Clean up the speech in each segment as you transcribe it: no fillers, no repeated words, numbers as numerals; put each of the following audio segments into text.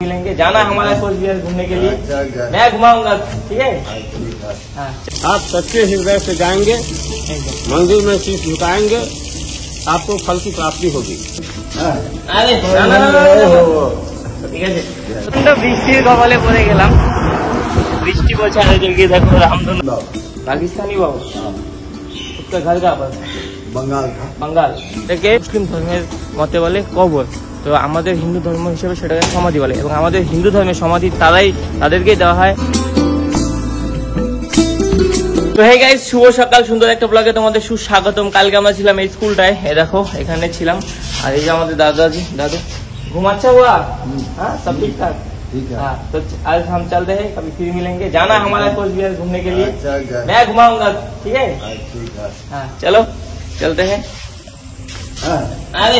मिलेंगे। जाना हमारा कोच बिहार घूमने के लिए, मैं घुमाऊंगा, ठीक है। आप सच्चे हृदय से जाएंगे, मंदिर में शीश झुकाएंगे, आपको फल की प्राप्ति होगी। अरे ঠিক আছে, বৃষ্টির কপালে পড়ে গেলাম। বৃষ্টি পড়ছে আর এদিকে দেখো রামধনু পাকিস্তানি বাবু, उसका घर का पर बंगाल থেকে মুসলিম ধর্মের মতে বলে কবর, তো আমাদের হিন্দু ধর্ম হিসেবে সেটাকে সমাধি বলে এবং আমাদের হিন্দু ধর্মের সমাধি তাদেরকেই দেওয়া হয়। তো হে গাইস, শুভ সকাল, সুন্দর একটা ব্লগে তোমাদের সুস্বাগতম। কালকে আমরা ছিলাম এই স্কুলটায়, এ দেখো এখানে ছিলাম। আর এই যে আমাদের दादू घुमाच्छा हुआ, हाँ सब ठीक ठाक। हाँ, तो आज हम चलते हैं, कभी फिर मिलेंगे। जाना हमारा कोच बिहार घूमने के लिए, मैं घुमाऊंगा, ठीक है। हाँ चलो चलते हैं। अरे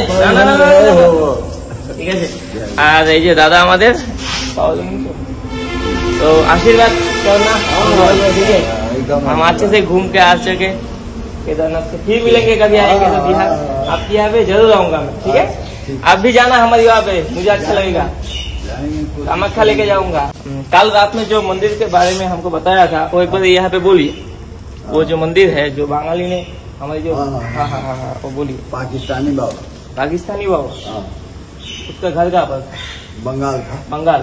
ঠিক আছে। আর এই যে দাদা আমাদের, तो आशीर्वाद करना, ठीक है। हम अच्छे से घूम के आ सके केदारनाथ से, फिर मिलेंगे कभी आएंगे तो बिहार, आपके यहाँ पे जरूर आऊंगा मैं, ठीक है। आप भी जाना हमारे यहाँ पे, मुझे अच्छा लगेगा, कामाख्या लेके जाऊंगा। कल रात में जो मंदिर के बारे में हमको बताया था वो एक बार यहाँ पे बोलिए। वो जो मंदिर है जो बंगाली ने हमारी जो, हाँ वो बोलिए। पाकिस्तानी बाबा उसका घर कहाँ पर? बंगाल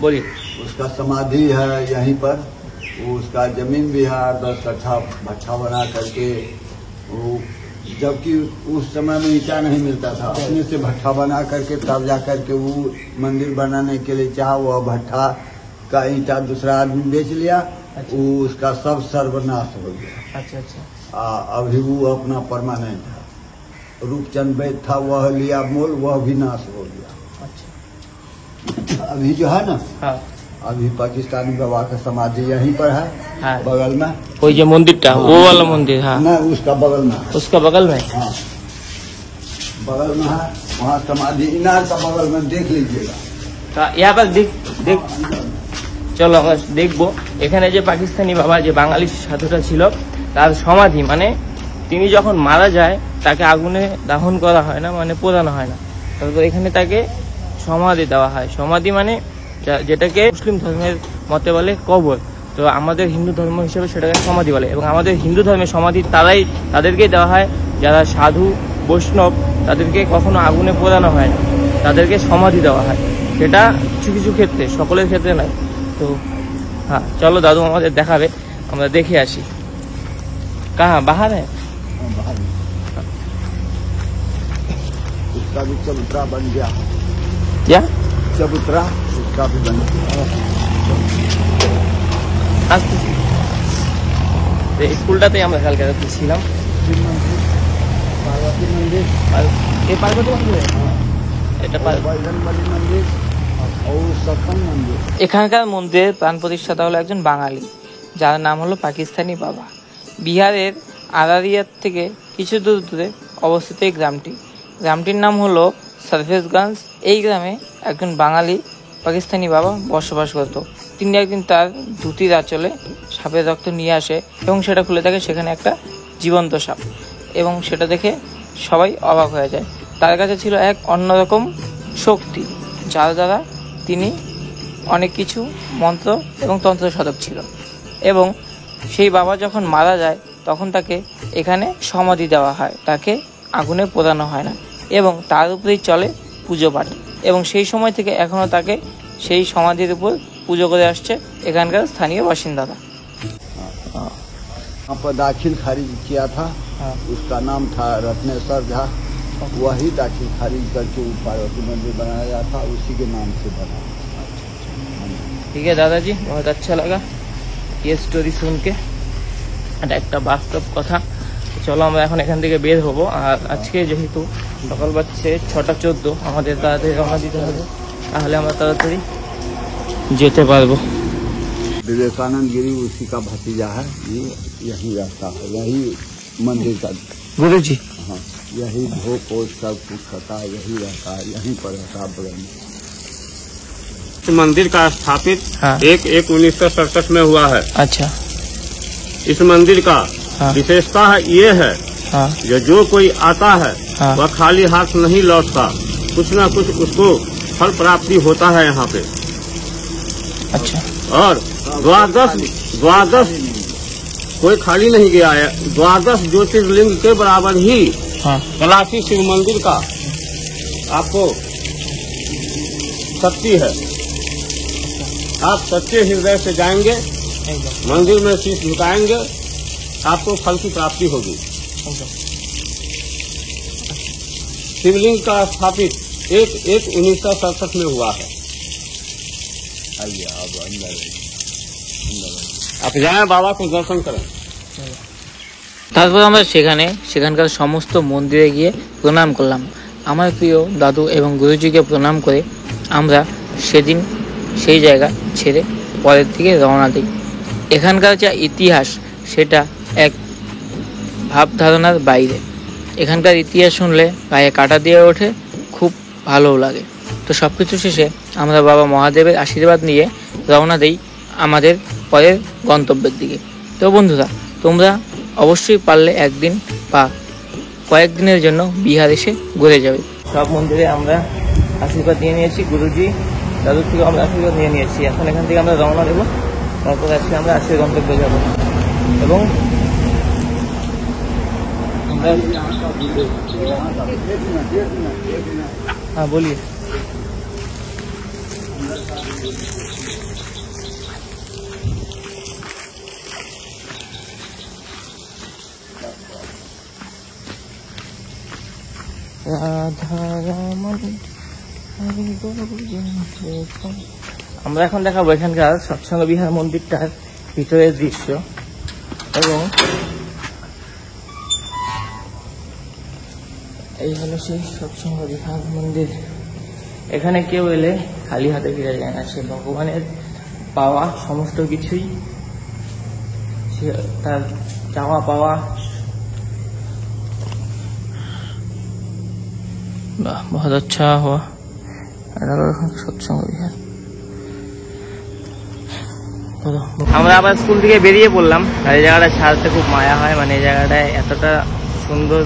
बोलिए। उसका समाधि है यहीं पर, उसका जमीन भी है 10 कट्ठा भट्ठा बना करके, वो जबकि उस समय में ईंटा नहीं मिलता था, अपने से भट्ठा बना करके तब जा करके वो मंदिर बनाने के लिए चाहा, वह भट्ठा का ईंटा दूसरा आदमी बेच लिया। अच्छा। वो उसका सब सर्वनाश हो गया। अच्छा। अभी वो अपना परमानेंट है। रूपचंद वैद्य था, वह लिया मोल, वह भी नाश हो गया। अच्छा। अभी जो है ना, हाँ। अभी पाकिस्तानी बाबा का समाधि यहीं पर है, हाँ। बगल में कोई जो मंदिर था, वो वाला मंदिर, हाँ ना, उसका बगल में, हाँ बगल में है, वहाँ समाधि इनार का बगल में, देख लीजिएगा। यहाँ पर देख চলো আমরা দেখবো। এখানে যে পাকিস্তানি বাবা যে বাঙালি সাধুটা ছিল তার সমাধি, মানে তিনি যখন মারা যায় তাকে আগুনে দাহন করা হয় না, মানে পোড়ানো হয় না, তারপর এখানে তাকে সমাধি দেওয়া হয়। সমাধি মানে যেটাকে মুসলিম ধর্মের মতে বলে কবর, তো আমাদের হিন্দু ধর্ম হিসেবে সেটাকে সমাধি বলে এবং আমাদের হিন্দু ধর্মের সমাধি তাদেরকেই দেওয়া হয় যারা সাধু বৈষ্ণব, তাদেরকে কখনো আগুনে পোড়ানো হয় না, তাদেরকে সমাধি দেওয়া হয়। সেটা কিছু কিছু ক্ষেত্রে, সকলের ক্ষেত্রে নয়। তো হ্যাঁ চলো, দাদু আমাদের দেখাবে, আমরা দেখে আসি। कहाँ बाहर है? उसका भी चबूतरा बन गया। क्या चबूतरा? उसका भी बन गया। স্কুলটাতে আমরা কালকে রাতে ছিলাম। पार्वती मंदिर, ये पार्वती मंदिर, এটা मंदिर और सत्संग मंदिर। এখানকার মন্দিরের প্রাণ প্রতিষ্ঠাতা হলো একজন বাঙালি, যার নাম হলো পাকিস্তানি বাবা। বিহারের আরারিয়ার থেকে কিছু দূর দূরে অবস্থিত এই গ্রামটির নাম হলো সারফেজগঞ্জ। এই গ্রামে একজন বাঙালি পাকিস্তানি বাবা বসবাস করত। তিনি একদিন তার ধুতির আঁচলে সাপের রক্ত নিয়ে আসে এবং সেটা খুলে দেখে সেখানে একটা জীবন্ত সাপ, এবং সেটা দেখে সবাই অবাক হয়ে যায়। তার কাছে ছিল এক অন্যরকম শক্তি, যার দ্বারা তিনি অনেক কিছু মন্ত্র এবং তন্ত্র সাধক ছিল। এবং সেই বাবা যখন মারা যায় তখন তাকে এখানে সমাধি দেওয়া হয়, তাকে আগুনে পোড়ানো হয় না, এবং তার উপরেই চলে পুজো পাঠ, এবং সেই সময় থেকে এখনও তাকে সেই সমাধির উপর পুজো করে আসছে এখানকার স্থানীয় বাসিন্দারা। यहाँ पर दाखिल खारिज किया था, उसका नाम था रत्नेश्वर झा, वही दाखिल खारिज करके पार्वती मंदिर बनाया गया था, उसी के नाम से बना। ठीक है दादाजी, बहुत अच्छा लगा ये स्टोरी শুন কে, এটা একটা বাস্তব কথা। চলো আমরা এখন এখান থেকে বের হব। আর আজকে যেহেতু সকাল বাজছে 6:14, আমাদের তাড়াতাড়ি রওনা দিতে হবে, তাহলে আমরা তাড়াতাড়ি যেতে পারবো। विवेकानंद गिरी उसी का भतीजा है, ये यही रहता है, यही मंदिर का गुरु जी, हाँ यही भोग पोज सब कुछ करता है, यही रहता है, यहीं पर रहता है बगल में। मंदिर का स्थापित 1/1/1967 में हुआ है। अच्छा। इस मंदिर का विशेषता ये है, जो कोई आता है वह खाली हाथ नहीं लौटता, कुछ न कुछ उसको फल प्राप्ति होता है यहाँ पे। अच्छा, और द्वादश कोई खाली नहीं गया है। द्वादश ज्योतिर्लिंग के बराबर ही हाँ, कलाशी शिव मंदिर का आपको शक्ति है। आप सच्चे हृदय से जाएंगे, एकदम मंदिर में शीश झुकाएंगे, आपको फल की प्राप्ति होगी। एकदम। शिवलिंग का स्थापित 1/1967 में हुआ है। आइए आप अंदर आप जाएं, बाबा को दर्शन करें। তারপর আমরা সেখানকার সমস্ত মন্দিরে গিয়ে প্রণাম করলাম। আমার প্রিয় দাদু এবং গুরুজিকে প্রণাম করে আমরা সেদিন সেই জায়গা ছেড়ে পরের দিকে রওনা দিই। এখানকার যা ইতিহাস সেটা এক ভাবধারণার বাইরে। এখানকার ইতিহাস শুনলে গায়ে কাঁটা দিয়ে ওঠে, খুব ভালোও লাগে। তো সব কিছু শেষে আমরা বাবা মহাদেবের আশীর্বাদ নিয়ে রওনা দিই আমাদের পরের গন্তব্যের দিকে। তো বন্ধুরা, তোমরা অবশ্যই পারলে একদিন বা কয়েকদিনের জন্য বিহার এসে ঘুরে যাবে। সব মন্দিরে আমরা আশীর্বাদ নিয়ে নিয়েছি, গুরুজি দাদুর থেকে আমরা আশীর্বাদ নিয়ে নিয়েছি। এখন এখান থেকে আমরা রওনা দেবো, তারপর আজকে আমরা আজকের গন্তব্যে যাব। এবং हाँ बोलिए। আমরা এখন দেখাবো এখানকার সৎসঙ্গ বিহার মন্দিরটার ভিতরের দৃশ্য। এবং এই হলো সেই সৎসঙ্গ বিহার মন্দির। এখানে কেউ এলে খালি হাতে ফিরে যায় না। সে ভগবানের পাওয়া সমস্ত কিছুই, সে তার চাওয়া পাওয়া बहुत अच्छा हुआ। সৎসঙ্গ বিহার। আমরা আবার স্কুল থেকে বেরিয়ে পড়লাম। আর এই জায়গাটা ছাড়তে খুব মায়া হয়, মানে এই জায়গাটায় এতটা সুন্দর,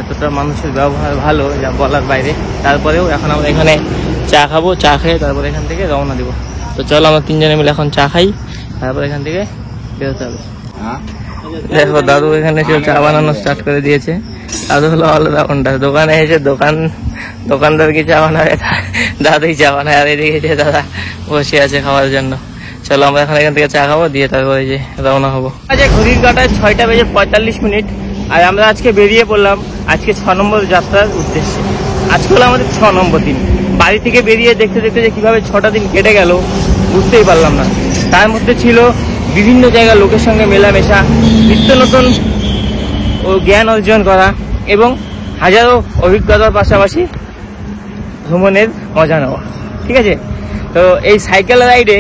এতটা মানুষের ব্যবহার ভালো যা বলার বাইরে। তারপরেও এখন আমরা এখানে চা খাবো, চা খেয়ে তারপর এখান থেকে রওনা দেবো। তো চলো আমরা তিনজনে মিলে এখন চা খাই, তারপর এখান থেকে বেরোতে হবে। দেখো দাদু এখানে সে চা বানানো স্টার্ট করে দিয়েছে। দাদু হলো অলরাউন্ডার। দোকানে এসে দোকানদারকে চা বানাবে, দাদুই চা বানায়। আর এদিকে যে দাদা বসে আছে খাওয়ার জন্য। চলো আমরা এখন এখান থেকে চা খাবো, দিয়ে তারপরে যে রওনা হবো। আজকে ঘড়ির কাঁটায় 6:45। আর আমরা আজকে বেরিয়ে পড়লাম আজকে 6 নম্বর যাত্রার উদ্দেশ্যে। আজকে হলো আমাদের 6 নম্বর দিন। বাড়ি থেকে বেরিয়ে দেখতে দেখতে যে কিভাবে 6টা দিন কেটে গেল বুঝতেই পারলাম না। তার মধ্যে ছিল বিভিন্ন জায়গার লোকের সঙ্গে মেলামেশা, নিত্য নতুন ও জ্ঞান অর্জন করা এবং হাজারো অভিজ্ঞতার পাশাপাশি ভ্রমণের মজা নেওয়া। ঠিক আছে, তো এই সাইকেল রাইডে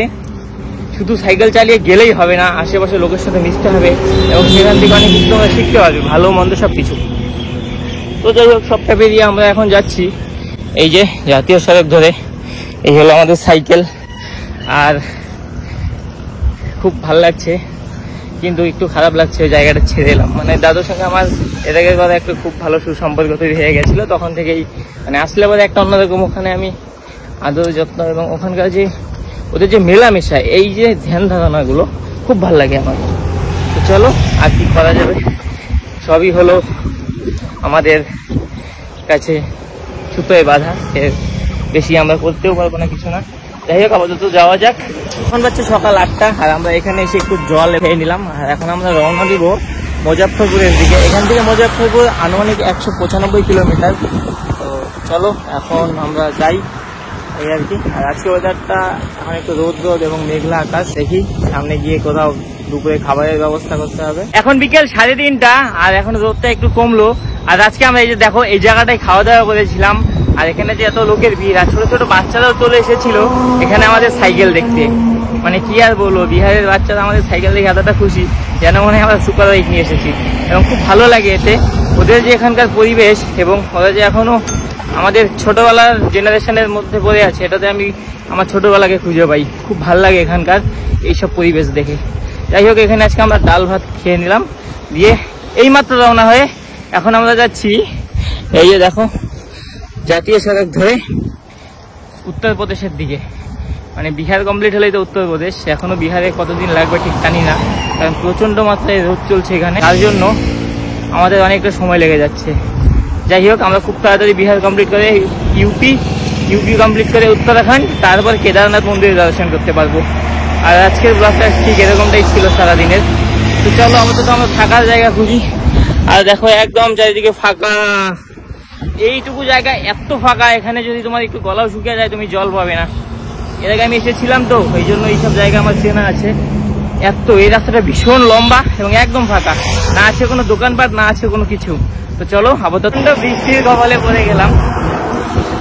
শুধু সাইকেল চালিয়ে গেলেই হবে না, আশেপাশে লোকের সাথে মিশতে হবে এবং সেখান থেকে অনেক কিছু তোমরা শিখতে পারবে, ভালো মন্দ সব কিছু। তো যাই হোক, সবটা বেরিয়ে আমরা এখন যাচ্ছি এই যে জাতীয় সড়ক ধরে। এই হলো আমাদের সাইকেল। আর খুব ভালো লাগছে, কিন্তু একটু খারাপ লাগছে জায়গাটা ছেড়ে এলাম। মানে দাদুর সঙ্গে আমার এর আগের কথা একটু খুব ভালো সুসম্পর্ক তৈরি হয়ে গেছিল। তখন থেকেই মানে আসলে পরে একটা অন্যরকম ওখানে আমি আদর যত্ন এবং ওখানকার যে ওদের যে মেলামেশা, এই যে ধ্যান ধারণাগুলো খুব ভালো লাগে আমার। তো চলো, আর কি করা যাবে, সবই হলো আমাদের কাছে সুতোয় বাঁধা, এর বেশি আমরা করতেও পারবো না, কিছু না। যাই হোক, আপাতত যাওয়া যাক। এখন বাচ্চা সকাল 8টা, আর আমরা এখানে এসে একটু জল খেয়ে নিলাম। আর এখন আমরা রওনা দিব মুজাফফরপুরের দিকে। এখান থেকে মুজাফফরপুর আনুমানিক 195 কিলোমিটার। তো চলো এখন আমরা যাই, এই আর কি। আর আজকে ওয়েদারটা এখন একটু রোদ এবং মেঘলা আকাশ। দেখি সামনে গিয়ে কোথাও দুপুরে খাবারের ব্যবস্থা করতে হবে। এখন বিকেল 3:30, আর এখন রোদটা একটু কমলো। আর আজকে আমরা এই যে দেখো এই জায়গাটায় খাওয়া দাওয়া করেছিলাম। আর এখানে যে এত লোকের ভিড়, আর ছোট ছোট বাচ্চারাও চলে এসেছিল এখানে আমাদের সাইকেল দেখতে। মানে কি আর বলবো, বিহারের বাচ্চারা আমাদের সাইকেল দেখে এতটা খুশি যেন মনে হয় আমরা সুপার বাইক নিয়ে এসেছি। এবং খুব ভালো লাগে এতে ওদের যে এখানকার পরিবেশ, এবং ওরা যে এখনো আমাদের ছোটবেলার জেনারেশনের মধ্যে পড়ে আছে, এটাতে আমি আমার ছোটবেলাকে খুঁজে পাই। খুব ভালো লাগে এখানকার এইসব পরিবেশ দেখে। যাই হোক, এখানে আজকে আমরা ডাল ভাত খেয়ে নিলাম, দিয়ে এইমাত্র রওনা হয়ে এখন আমরা যাচ্ছি এই যে দেখো জাতীয় সড়ক ধরে উত্তরপ্রদেশের দিকে, মানে বিহার কমপ্লিট হলেই তো উত্তরপ্রদেশ। এখনো বিহারে কতদিন লাগবে ঠিক জানি না, কারণ প্রচণ্ড মাত্রায় রোদ চলছে এখানে, তার জন্য আমাদের অনেকটা সময় লেগে যাচ্ছে। যাই হোক, আমরা খুব তাড়াতাড়ি বিহার কমপ্লিট করে ইউপি কমপ্লিট করে উত্তরাখণ্ড, তারপর কেদারনাথ মন্দিরে দর্শন করতে পারবো। আর আজকের ব্লগটা ঠিক এরকমটাই ছিল সারাদিনের। তো চলো আপাতত আমরা থাকার জায়গা খুঁজি। আর দেখো একদম চারিদিকে ফাঁকা, এইটুকু জায়গা এত ফাঁকা, এখানে যদি তোমার একটু গলাও শুকিয়ে যায় তুমি জল পাবে না। এর আগে আমি এসেছিলাম তো, এই জন্য এইসব জায়গা আমার চেনা আছে। এই রাস্তাটা ভীষণ লম্বা এবং একদম ফাঁকা, না আছে কোনো দোকানপাট, না আছে কোনো কিছু। তো চলো আপাতত বৃষ্টির কপালে পড়ে গেলাম,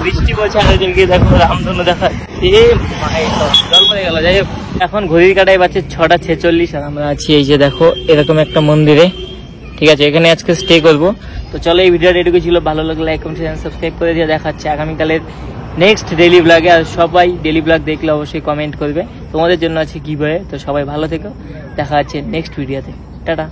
বৃষ্টি পড়ছে। আর ওইদিকে দেখো রামধনু দেখা, জল পড়ে গেল। যাই হোক, এখন ঘড়ির কাটায় বাজছে 6:46 আর আমরা আছি এই যে দেখো এরকম একটা মন্দিরে। ঠিক আছে, এখানে আজকে স্টে করবো। তো চলো এই ভিডিওটা এটুকু ছিল, ভালো লাগলে লাইক কমেন্ট শেয়ার সাবস্ক্রাইব করে দিয়ে দেখাচ্ছে আগামীকালের নেক্সট ডেইলি ব্লগে। আর সবাই ডেইলি ব্লগ দেখলে অবশ্যই কমেন্ট করবে, তোমাদের জন্য আছে গিভওয়ে। তো সবাই ভালো থেকো, দেখা হচ্ছে নেক্সট ভিডিওতে, টাটা।